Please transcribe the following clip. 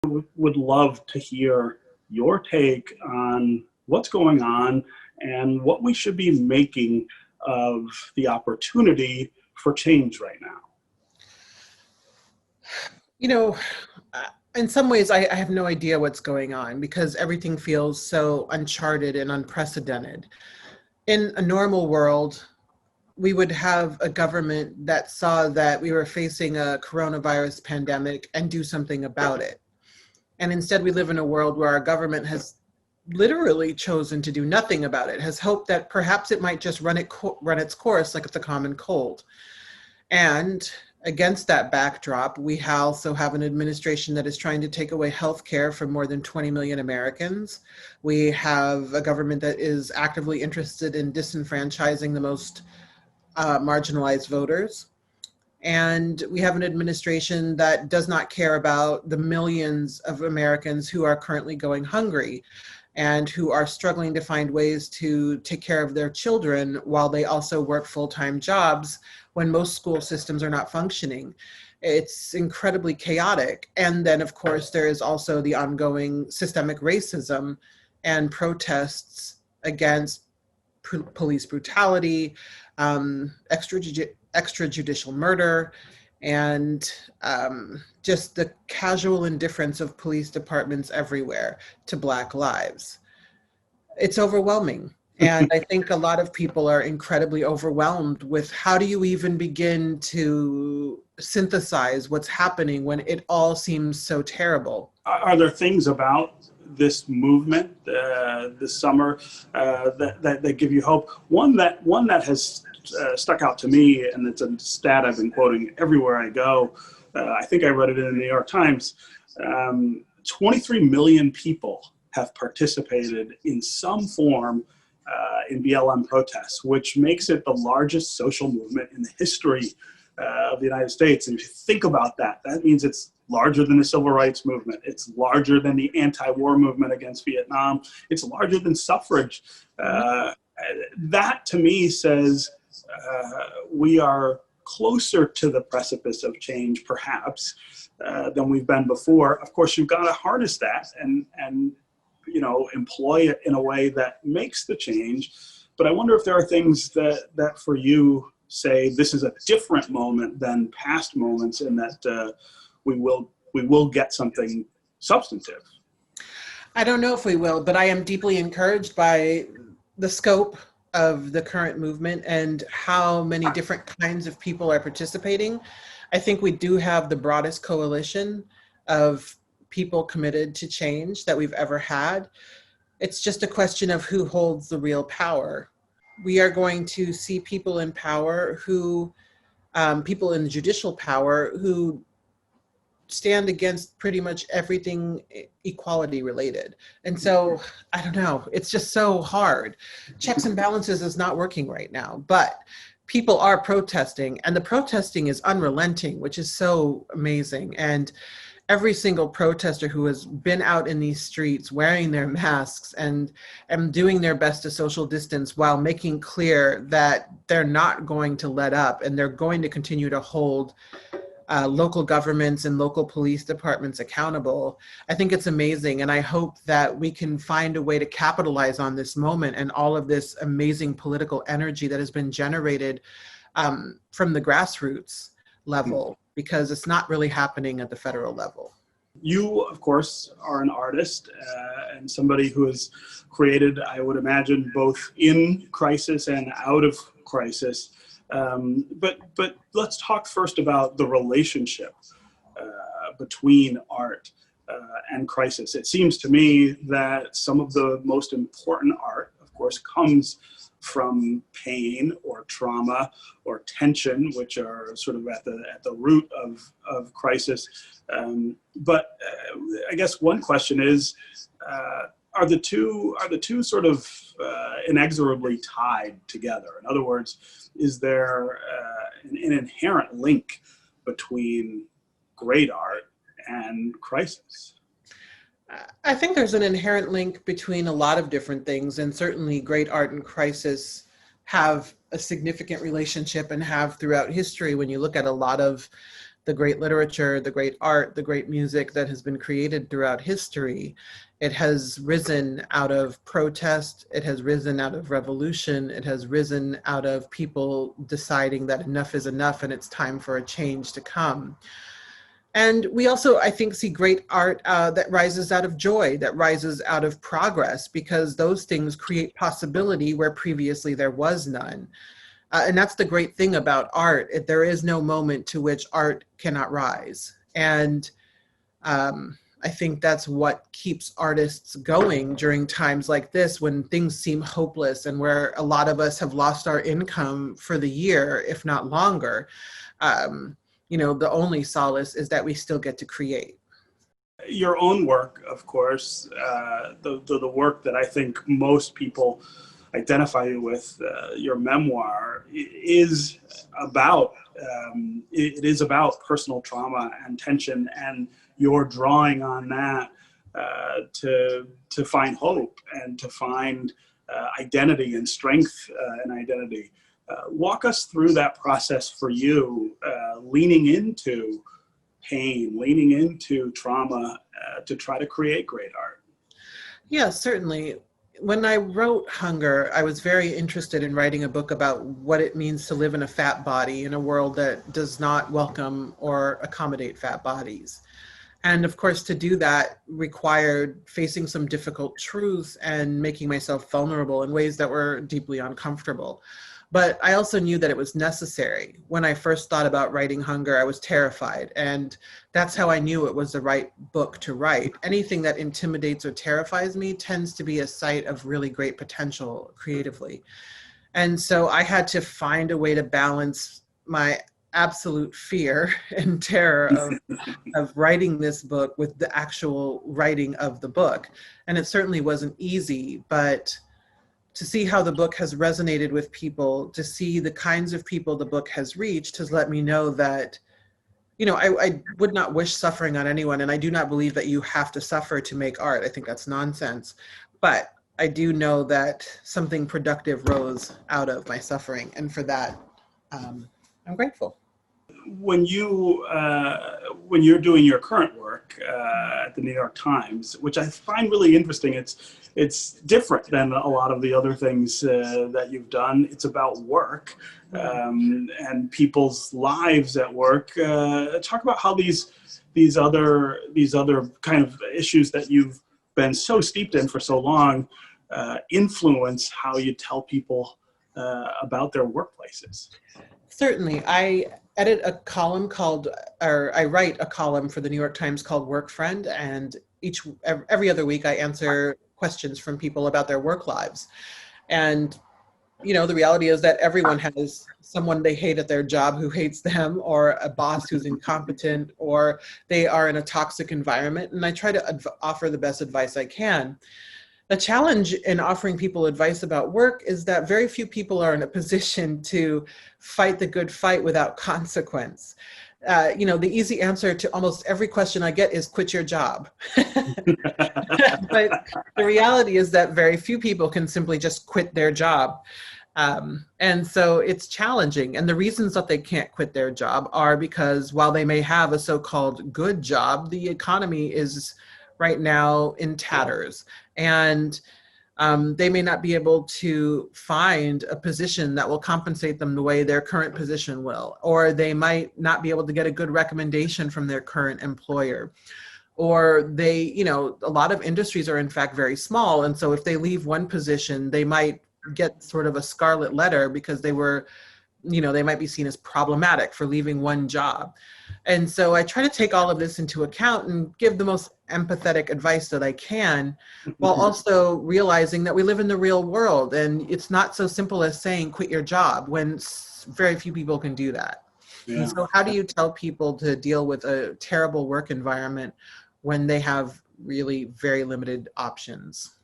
would love to hear your take on what's going on and what we should be making of the opportunity for change right now. You know, in some ways, I have no idea what's going on because everything feels so uncharted and unprecedented. In a normal world, we would have a government that saw that we were facing a coronavirus pandemic and do something about it. And instead, we live in a world where our government has literally chosen to do nothing about it, has hoped that perhaps it might just run its course like it's a common cold. And against that backdrop, we also have an administration that is trying to take away health care from more than 20 million Americans. We have a government that is actively interested in disenfranchising the most marginalized voters. And we have an administration that does not care about the millions of Americans who are currently going hungry and who are struggling to find ways to take care of their children while they also work full-time jobs when most school systems are not functioning. It's incredibly chaotic. And then, of course, there is also the ongoing systemic racism and protests against police brutality, extrajudicial murder, and just the casual indifference of police departments everywhere to Black lives. It's overwhelming. And I think a lot of people are incredibly overwhelmed with how do you even begin to synthesize what's happening when it all seems so terrible? Are there things about this movement this summer that give you hope? One that has stuck out to me, and it's a stat I've been quoting everywhere I go. I think I read it in the New York Times. 23 million people have participated in some form in BLM protests, which makes it the largest social movement in the history of the United States. And if you think about that, that means it's larger than the civil rights movement. It's larger than the anti-war movement against Vietnam. It's larger than suffrage. That to me says we are closer to the precipice of change, perhaps, than we've been before. Of course, you've got to harness that and employ it in a way that makes the change. But I wonder if there are things that for you say this is a different moment than past moments, in that we will get something substantive. I don't know if we will, but I am deeply encouraged by the scope of the current movement and how many different kinds of people are participating. I think we do have the broadest coalition of people committed to change that we've ever had. It's just a question of who holds the real power. We are going to see people in power who, people in judicial power who stand against pretty much everything equality related. And so, I don't know, it's just so hard. Checks and balances is not working right now, but people are protesting, and the protesting is unrelenting, which is so amazing. And every single protester who has been out in these streets wearing their masks and doing their best to social distance while making clear that they're not going to let up and they're going to continue to hold local governments and local police departments accountable. I think it's amazing. And I hope that we can find a way to capitalize on this moment and all of this amazing political energy that has been generated from the grassroots level, because it's not really happening at the federal level. You, of course, are an artist and somebody who has created, I would imagine, both in crisis and out of crisis. But let's talk first about the relationship between art and crisis. It seems to me that some of the most important art, of course, comes from pain or trauma or tension, which are sort of at the root of crisis. But I guess one question is, are the two sort of inexorably tied together? In other words, is there an inherent link between great art and crisis? I think there's an inherent link between a lot of different things, and certainly great art and crisis have a significant relationship and have throughout history. When you look at a lot of the great literature, the great art, the great music that has been created throughout history. It has risen out of protest, it has risen out of revolution, it has risen out of people deciding that enough is enough and it's time for a change to come. And we also, I think, see great art that rises out of joy, that rises out of progress, because those things create possibility where previously there was none. And that's the great thing about art. There is no moment to which art cannot rise. And I think that's what keeps artists going during times like this, when things seem hopeless and where a lot of us have lost our income for the year, if not longer. You know, the only solace is that we still get to create. Your own work, of course, the work that I think most people identify you with, your memoir, is about it is about personal trauma and tension, and you're drawing on that to find hope and to find identity and strength and identity. Walk us through that process for you, leaning into pain, leaning into trauma to try to create great art. Yeah, certainly. When I wrote Hunger, I was very interested in writing a book about what it means to live in a fat body in a world that does not welcome or accommodate fat bodies. And of course, to do that required facing some difficult truths and making myself vulnerable in ways that were deeply uncomfortable. But I also knew that it was necessary. When I first thought about writing Hunger, I was terrified. And that's how I knew it was the right book to write. Anything that intimidates or terrifies me tends to be a site of really great potential creatively. And so I had to find a way to balance my absolute fear and terror of writing this book with the actual writing of the book. And it certainly wasn't easy, but to see how the book has resonated with people, to see the kinds of people the book has reached, has let me know that, you know, I would not wish suffering on anyone. And I do not believe that you have to suffer to make art. I think that's nonsense. But I do know that something productive rose out of my suffering. And for that, I'm grateful. When when you're doing your current work at the New York Times, which I find really interesting, it's different than a lot of the other things that you've done. It's about work and people's lives at work. Talk about how these other kind of issues that you've been so steeped in for so long influence how you tell people about their workplaces. Certainly. I edit a column called, or I write a column for the New York Times called Work Friend, and every other week I answer questions from people about their work lives. And, you know, the reality is that everyone has someone they hate at their job who hates them, or a boss who's incompetent, or they are in a toxic environment. And I try to offer the best advice I can. The challenge in offering people advice about work is that very few people are in a position to fight the good fight without consequence. You know, the easy answer to almost every question I get is quit your job. But the reality is that very few people can simply just quit their job. And so it's challenging. And the reasons that they can't quit their job are because while they may have a so-called good job, the economy is right now in tatters. And they may not be able to find a position that will compensate them the way their current position will, or they might not be able to get a good recommendation from their current employer. Or they, you know, a lot of industries are in fact very small. And so if they leave one position, they might get sort of a scarlet letter because they were, you know, they might be seen as problematic for leaving one job. And so I try to take all of this into account and give the most empathetic advice that I can, while also realizing that we live in the real world and it's not so simple as saying quit your job when very few people can do that. Yeah. And so how do you tell people to deal with a terrible work environment when they have really very limited options?